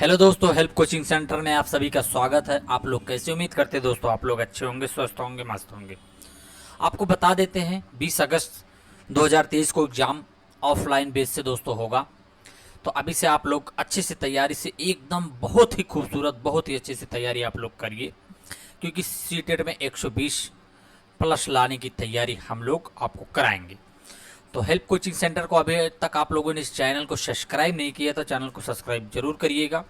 Hello दोस्तों, help coaching centre में आप सभी का स्वागत है। आप लोग कैसे? उम्मीद करते हैं दोस्तों आप लोग अच्छे होंगे, स्वस्थ होंगे, मस्त होंगे। आपको बता देते हैं 20 अगस्त 2023 को एग्ज़ाम ऑफलाइन बेस से दोस्तों होगा। तो अभी से आप लोग अच्छे से तैयारी से एकदम बहुत ही खूबसूरत, बहुत ही अच्छे से तैयारी आप लोग करिए, क्योंकि सीटेट में 120 प्लस लाने की तैयारी हम लोग आपको कराएंगे। तो हेल्प कोचिंग सेंटर को अभी तक आप लोगों ने इस चैनल को सब्सक्राइब नहीं किया तो चैनल को सब्सक्राइब जरूर करिएगा।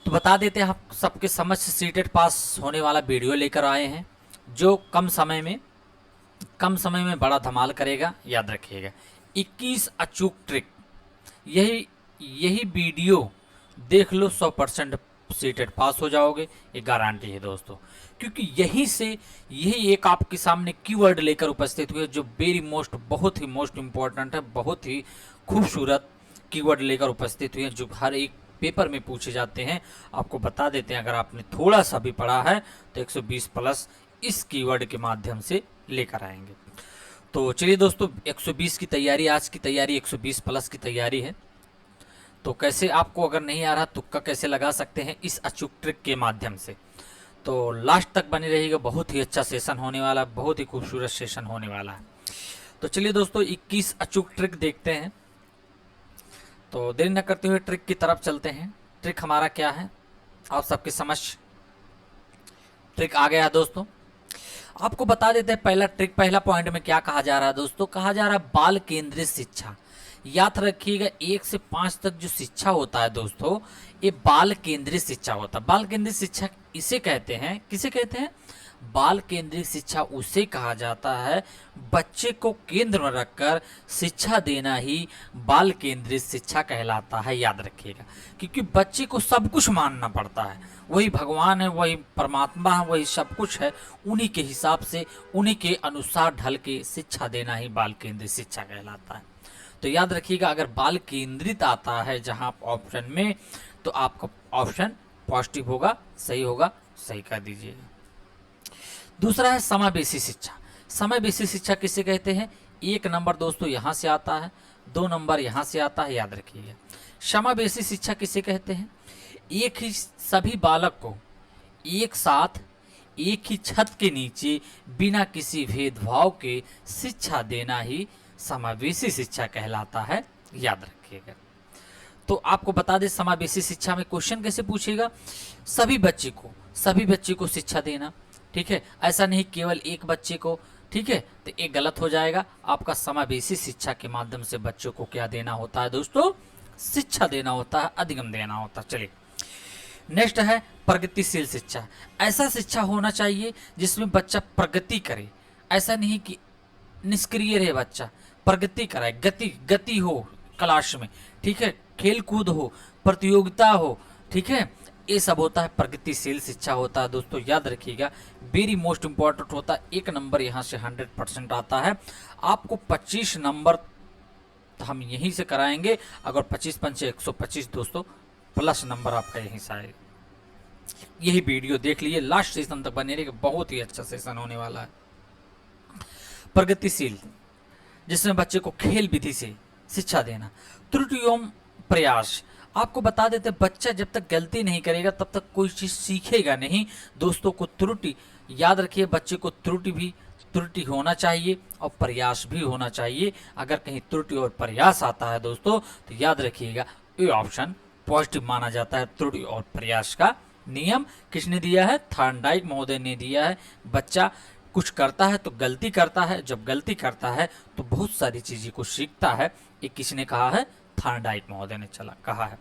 तो बता देते हैं, आप सबके समझ सीटेट पास होने वाला वीडियो लेकर आए हैं, जो कम समय में बड़ा धमाल करेगा। याद रखिएगा, 21 अचूक ट्रिक, यही यही वीडियो देख लो, 100% सीटेट पास हो जाओगे, ये गारंटी है दोस्तों। क्योंकि यही एक आपके सामने कीवर्ड लेकर उपस्थित हुए, जो वेरी मोस्ट, बहुत ही मोस्ट इम्पोर्टेंट है, बहुत ही खूबसूरत कीवर्ड लेकर उपस्थित हुए हैं, जो हर एक पेपर में पूछे जाते हैं। आपको बता देते हैं, अगर आपने थोड़ा सा भी पढ़ा है तो 120 प्लस इस कीवर्ड के माध्यम से लेकर आएंगे। तो चलिए दोस्तों, 120 की तैयारी, आज की तैयारी 120 प्लस की तैयारी है। तो कैसे, आपको अगर नहीं आ रहा तुक्का कैसे लगा सकते हैं इस अचूक ट्रिक के माध्यम से। तो लास्ट तक बने रहिएगा, बहुत ही अच्छा सेशन होने वाला है, बहुत ही खूबसूरत सेशन होने वाला है। तो चलिए दोस्तों, 21 अचूक ट्रिक देखते हैं। तो देर न करते हुए ट्रिक की तरफ चलते हैं। ट्रिक हमारा क्या है, आप सबके समझ ट्रिक आ गया है दोस्तों। आपको बता देते हैं पहला ट्रिक, पहला पॉइंट में क्या कहा जा रहा है दोस्तों, कहा जा रहा है बाल केंद्रित शिक्षा। याद रखिएगा, 1 से 5 तक जो शिक्षा होता है दोस्तों, ये बाल केंद्रित शिक्षा होता है। बाल केंद्रित शिक्षा इसे कहते हैं, किसे कहते हैं? बाल केंद्रित शिक्षा उसे कहा जाता है, बच्चे को केंद्र में रखकर शिक्षा देना ही बाल केंद्रित शिक्षा कहलाता है। याद रखिएगा, क्योंकि बच्चे को सब कुछ मानना पड़ता है, वही भगवान है, वही परमात्मा है, वही सब कुछ है। उन्हीं के हिसाब से, उन्हीं के अनुसार ढल के शिक्षा देना ही बाल केंद्रित शिक्षा कहलाता है। तो याद रखिएगा, अगर बाल केंद्रित आता है जहां ऑप्शन में, तो आपका ऑप्शन पॉजिटिव होगा, सही कर दीजिएगा। दूसरा है समावेशी शिक्षा। समावेशी शिक्षा किसे कहते हैं? 1 नंबर दोस्तों यहाँ से आता है, 2 नंबर यहाँ से आता है। याद रखिएगा, समावेशी शिक्षा किसे कहते हैं? एक ही सभी बालक को एक साथ एक ही छत के नीचे बिना किसी भेदभाव के शिक्षा देना ही समावेशी शिक्षा कहलाता है। याद रखिएगा। तो आपको बता दें, समावेशी शिक्षा में क्वेश्चन कैसे पूछेगा, सभी बच्चे को शिक्षा देना। ठीक है, ऐसा नहीं केवल एक बच्चे को। ठीक है, तो ये गलत हो जाएगा। आपका समावेशी शिक्षा के माध्यम से बच्चों को क्या देना होता है दोस्तों? शिक्षा देना होता है, अधिगम देना होता है। चलिए, नेक्स्ट है प्रगतिशील शिक्षा। ऐसा शिक्षा होना चाहिए जिसमें बच्चा प्रगति करे, ऐसा नहीं कि निष्क्रिय रहे बच्चा, प्रगति कराए, गति हो क्लास में। ठीक है, खेल कूद हो, प्रतियोगिता हो। ठीक है, ये सब होता है प्रगतिशील शिक्षा होता है दोस्तों। याद रखिएगा, वेरी मोस्ट इंपॉर्टेंट होता है। 1 नंबर यहाँ से 100% आता है। आपको 25 नंबर तो हम यहीं से कराएंगे। अगर 25 पंचे 125 दोस्तों, प्लस नंबर आपका यहीं से आएगा। यही वीडियो देख लीजिए, लास्ट सेशन तक बने रहिएगा, बहुत ही अच्छा सेशन होने वाला है। प्रगतिशील, जिसमें बच्चे को खेल विधि से शिक्षा देना। त्रुटि एवं प्रयास, आपको बता देते, बच्चा जब तक गलती नहीं करेगा तब तक कोई चीज सीखेगा नहीं दोस्तों। को त्रुटि, याद रखिए, बच्चे को त्रुटि होना चाहिए और प्रयास भी होना चाहिए। अगर कहीं त्रुटि और प्रयास आता है दोस्तों, तो याद रखिएगा ये ऑप्शन पॉजिटिव माना जाता है। त्रुटि और प्रयास का नियम किसने दिया है? थॉर्नडाइक महोदय ने दिया है। बच्चा कुछ करता है तो गलती करता है, जब गलती करता है तो बहुत सारी चीज़ों को सीखता है। ये किसने कहा है? थॉर्नडाइक महोदय ने कहा है।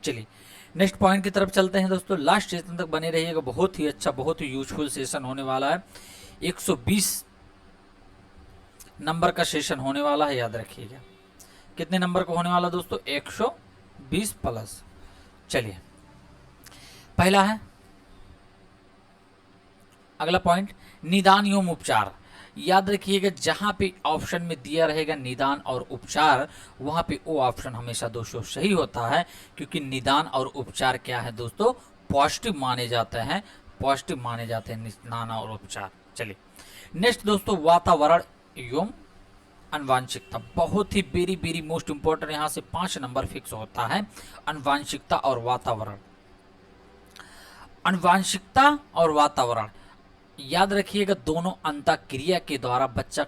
चलिए, नेक्स्ट पॉइंट की तरफ चलते हैं दोस्तों। लास्ट सेशन तक बने रहिएगा, बहुत ही अच्छा, बहुत ही यूजफुल सेशन होने वाला है। 120 नंबर का सेशन होने वाला है। याद रखिएगा, कितने नंबर का होने वाला दोस्तों? 120 प्लस। चलिए, पहला है, अगला पॉइंट, निदान एवं उपचार। याद रखिएगा, जहां पे ऑप्शन में दिया रहेगा निदान और उपचार, वहां पे वो ऑप्शन हमेशा दोस्तों सही होता है, क्योंकि निदान और उपचार क्या है दोस्तों? पॉजिटिव माने जाते हैं, निदान और उपचार। चलिए, नेक्स्ट दोस्तों, वातावरण एवं अनुवांशिकता बहुत ही वेरी वेरी मोस्ट इंपॉर्टेंट, यहाँ से 5 नंबर फिक्स होता है। अनुवांशिकता और वातावरण, अनुवांशिकता और वातावरण याद रखिएगा, दोनों अंतःक्रिया के द्वारा बच्चा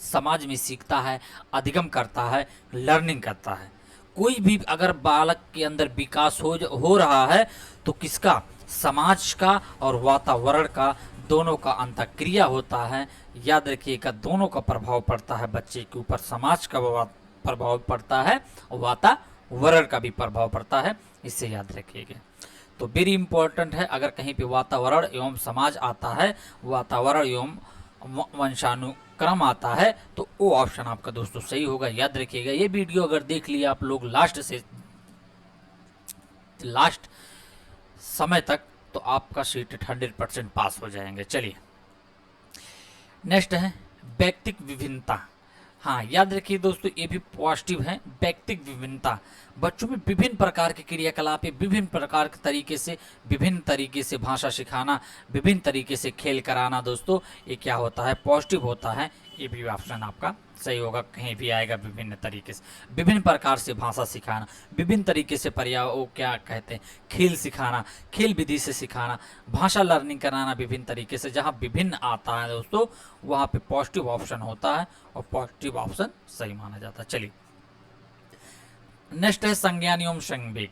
समाज में सीखता है, अधिगम करता है, लर्निंग करता है। कोई भी अगर बालक के अंदर विकास हो रहा है तो किसका, समाज का और वातावरण का, दोनों का अंतःक्रिया होता है। याद रखिएगा, दोनों का प्रभाव पड़ता है बच्चे के ऊपर, समाज का प्रभाव पड़ता है और वातावरण का भी प्रभाव पड़ता है, इससे याद रखिएगा। तो वेरी इंपॉर्टेंट है, अगर कहीं पे वातावरण एवं समाज आता है, वातावरण एवं वंशानुक्रम आता है, तो वो ऑप्शन आपका दोस्तों सही होगा। याद रखिएगा, ये वीडियो अगर देख लिया आप लोग लास्ट से लास्ट समय तक, तो आपका सीट 100% पास हो जाएंगे। चलिए नेक्स्ट है व्यक्तिक विभिन्नता। हाँ याद रखिए दोस्तों, ये भी पॉजिटिव है। व्यक्तिक विभिन्नता, बच्चों में विभिन्न प्रकार के क्रियाकलाप, विभिन्न प्रकार के तरीके से, विभिन्न तरीके से भाषा सिखाना, विभिन्न तरीके से खेल कराना, दोस्तों ये क्या होता है, पॉजिटिव होता है। ये भी ऑप्शन आपका सही होगा, कहीं भी आएगा विभिन्न तरीके से, विभिन्न प्रकार से भाषा सिखाना, विभिन्न तरीके से क्या कहते हैं, खेल सिखाना, खेल विधि से सिखाना, भाषा लर्निंग कराना विभिन्न तरीके से। जहाँ विभिन्न आता है दोस्तों, वहाँ पे पॉजिटिव ऑप्शन होता है और पॉजिटिव ऑप्शन सही माना जाता है। चलिए नेक्स्ट है संज्ञान एवं संवेग।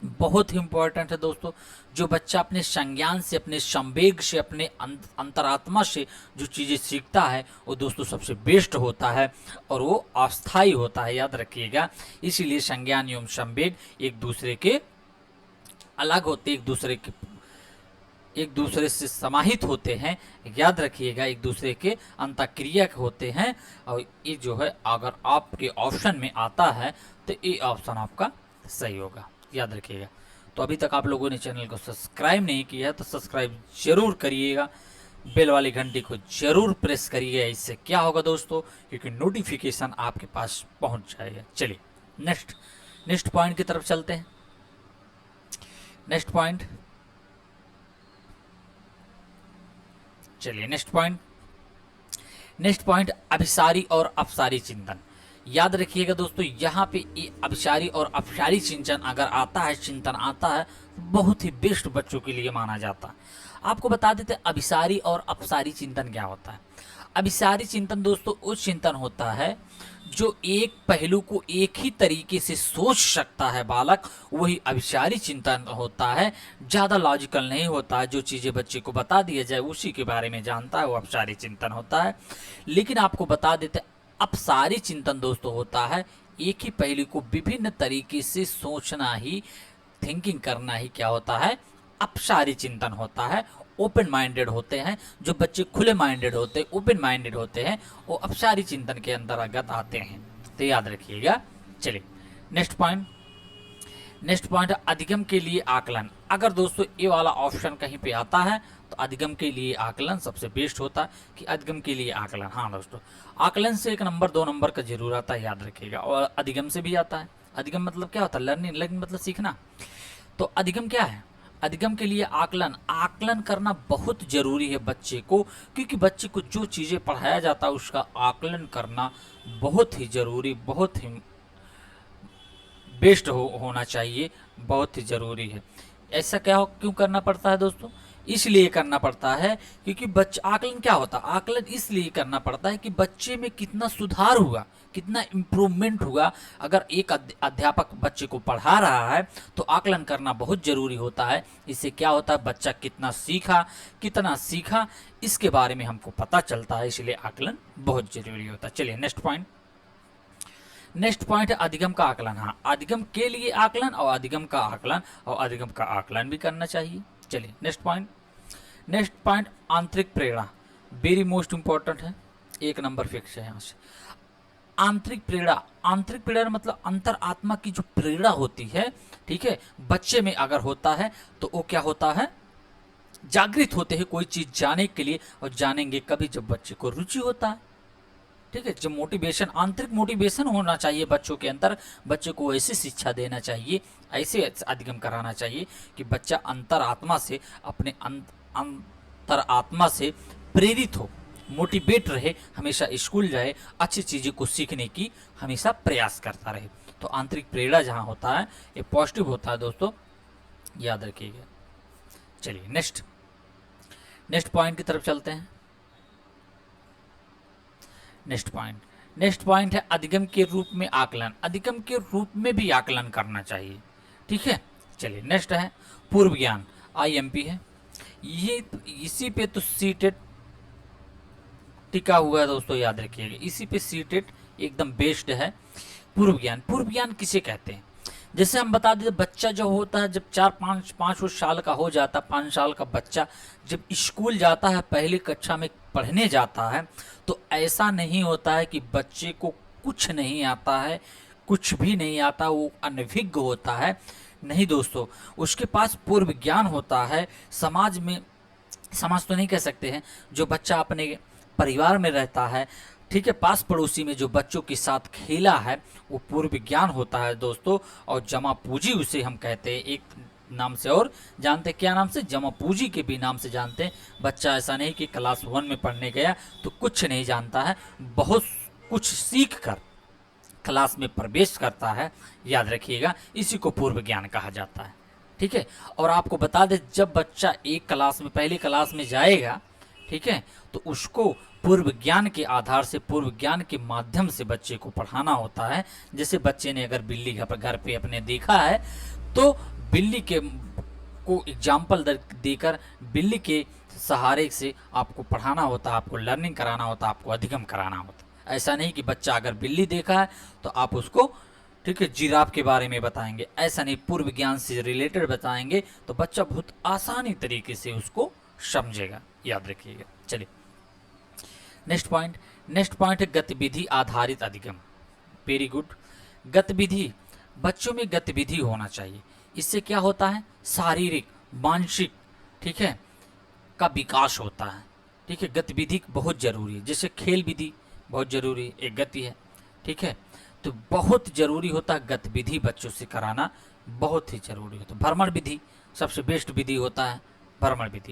बहुत ही इंपॉर्टेंट है दोस्तों, जो बच्चा अपने संज्ञान से, अपने संवेग से, अपने अंतरात्मा से जो चीज़ें सीखता है, वो दोस्तों सबसे बेस्ट होता है और वो अस्थायी होता है। याद रखिएगा, इसीलिए संज्ञान एवं संवेग एक दूसरे के अलग होते, एक दूसरे से समाहित होते हैं। याद रखिएगा, एक दूसरे के अंतःक्रिया होते हैं। और ये जो है अगर आपके ऑप्शन में आता है तो ये ऑप्शन आपका सही होगा। याद रखिएगा। तो अभी तक आप लोगों ने चैनल को सब्सक्राइब नहीं किया है तो सब्सक्राइब जरूर करिएगा, बेल वाली घंटी को जरूर प्रेस करिएगा। इससे क्या होगा दोस्तों, क्योंकि नोटिफिकेशन आपके पास पहुंच जाएगा। चलिए नेक्स्ट पॉइंट की तरफ चलते हैं। नेक्स्ट पॉइंट अभिसारी और अपसारी चिंतन। याद रखिएगा दोस्तों, यहाँ पे ये अभिसारी और अपसारी चिंतन अगर आता है, चिंतन आता है, बहुत ही बेस्ट बच्चों के लिए माना जाता है। आपको बता देते हैं अभिसारी और अपसारी चिंतन क्या होता है। अभिसारी चिंतन दोस्तों वो चिंतन होता है जो एक पहलू को एक ही तरीके से सोच सकता है बालक, वही अभिसारी चिंतन होता है। ज़्यादा लॉजिकल नहीं होता है, जो चीज़ें बच्चे को बता दिया जाए उसी के बारे में जानता है, वो अपसारी चिंतन होता है। लेकिन आपको बता देते अपसारी चिंतन दोस्तों होता है एक ही पहलू को विभिन्न तरीके से सोचना ही, थिंकिंग करना ही क्या होता है, अपसारी चिंतन होता है। ओपन माइंडेड होते हैं जो बच्चे, खुले माइंडेड होते हैं, ओपन माइंडेड होते हैं, वो अपसारी चिंतन के अंतर्गत आते हैं। तो याद रखिएगा। चलिए नेक्स्ट पॉइंट अधिगम के लिए आकलन। अगर दोस्तों ये वाला ऑप्शन कहीं पे आता है तो अधिगम के लिए आकलन सबसे बेस्ट होता है कि अधिगम के लिए आकलन। हाँ दोस्तों, आकलन से 1 नंबर 2 नंबर का जरूर आता है, याद रखिएगा। और अधिगम से भी आता है। अधिगम मतलब क्या होता है, लर्निंग मतलब सीखना। तो अधिगम क्या है, अधिगम के लिए आकलन करना बहुत जरूरी है बच्चे को, क्योंकि बच्चे को जो चीज़ें पढ़ाया जाता है उसका आकलन करना बहुत ही जरूरी, बहुत ही बेस्ट होना चाहिए, बहुत ही ज़रूरी है। ऐसा क्यों करना पड़ता है दोस्तों, इसलिए करना पड़ता है क्योंकि बच्चा, आकलन क्या होता है, आकलन इसलिए करना पड़ता है कि बच्चे में कितना सुधार हुआ, कितना इम्प्रूवमेंट हुआ। अगर एक अध्यापक बच्चे को पढ़ा रहा है तो आकलन करना बहुत ज़रूरी होता है। इससे क्या होता है, बच्चा कितना सीखा इसके बारे में हमको पता चलता है, इसलिए आकलन बहुत ज़रूरी होता है। चलिए नेक्स्ट पॉइंट है अधिगम का आकलन। हाँ, अधिगम के लिए आकलन और अधिगम का आकलन भी करना चाहिए। चलिए नेक्स्ट पॉइंट आंतरिक प्रेरणा, वेरी मोस्ट इंपॉर्टेंट है, 1 नंबर फिक्स है यहाँ से। आंतरिक प्रेरणा मतलब अंतर आत्मा की जो प्रेरणा होती है, ठीक है, बच्चे में अगर होता है तो वो क्या होता है, जागृत होते हैं कोई चीज जाने के लिए, और जानेंगे कभी जब बच्चे को रुचि होता है। ठीक है, जो मोटिवेशन, आंतरिक मोटिवेशन होना चाहिए बच्चों के अंदर। बच्चे को ऐसी शिक्षा देना चाहिए, ऐसे अधिगम कराना चाहिए कि बच्चा अंतरात्मा से, अपने अंतरात्मा से प्रेरित हो, मोटिवेट रहे, हमेशा स्कूल जाए, अच्छी चीज़ों को सीखने की हमेशा प्रयास करता रहे। तो आंतरिक प्रेरणा जहाँ होता है ये पॉजिटिव होता है दोस्तों, याद रखिएगा। चलिए नेक्स्ट पॉइंट की तरफ चलते हैं। नेक्स्ट पॉइंट है अधिगम के रूप में आकलन। अधिगम के रूप में भी आकलन करना चाहिए, ठीक है। चलिए नेक्स्ट है पूर्व ज्ञान, IMP है ये, इसी पे तो सीटेट टिका हुआ है दोस्तों, याद रखिएगा, इसी पे सीटेट एकदम बेस्ड है। पूर्व ज्ञान किसे कहते हैं? जैसे हम बता दें, बच्चा जो होता है जब 4-5 साल का हो जाता है, 5 साल का बच्चा जब स्कूल जाता है, पहली कक्षा में पढ़ने जाता है, तो ऐसा नहीं होता है कि बच्चे को कुछ नहीं आता है, कुछ भी नहीं आता, वो अनभिज्ञ होता है। नहीं दोस्तों, उसके पास पूर्व ज्ञान होता है। समाज तो नहीं कह सकते हैं, जो बच्चा अपने परिवार में रहता है, ठीक है, पास पड़ोसी में जो बच्चों के साथ खेला है, वो पूर्व ज्ञान होता है दोस्तों। और जमा पूंजी उसे हम कहते हैं, एक नाम से और जानते, क्या नाम से? जमा पूंजी के भी नाम से जानते हैं। बच्चा ऐसा नहीं कि क्लास 1 में पढ़ने गया तो कुछ नहीं जानता है, बहुत कुछ सीख कर क्लास में प्रवेश करता है, याद रखिएगा, इसी को पूर्व ज्ञान कहा जाता है, ठीक है। और आपको बता दें, जब बच्चा पहली क्लास में जाएगा, ठीक है, तो उसको पूर्व ज्ञान के आधार से, पूर्व ज्ञान के माध्यम से बच्चे को पढ़ाना होता है। जैसे बच्चे ने अगर बिल्ली घर पे अपने देखा है, तो बिल्ली के को एग्जाम्पल देकर बिल्ली के सहारे से आपको पढ़ाना होता है, आपको लर्निंग कराना होता है, आपको अधिगम कराना होता है। ऐसा नहीं कि बच्चा अगर बिल्ली देखा है तो आप उसको, ठीक है, जिराफ के बारे में बताएंगे, ऐसा नहीं, पूर्व ज्ञान से रिलेटेड बताएंगे तो बच्चा बहुत आसानी तरीके से उसको समझेगा, याद रखिएगा। चलिए नेक्स्ट पॉइंट है गतिविधि आधारित अधिगम। Very good. गतिविधि, बच्चों में गतिविधि होना चाहिए। इससे क्या होता है? शारीरिक, मानसिक, ठीक है, का विकास होता है, ठीक है। गतिविधि बहुत जरूरी है, जैसे खेल विधि बहुत जरूरी है, एक गति है, ठीक है। तो बहुत जरूरी होता है गतिविधि बच्चों से कराना, बहुत ही जरूरी होता है। भ्रमण विधि सबसे बेस्ट विधि होता है, भ्रमण विधि।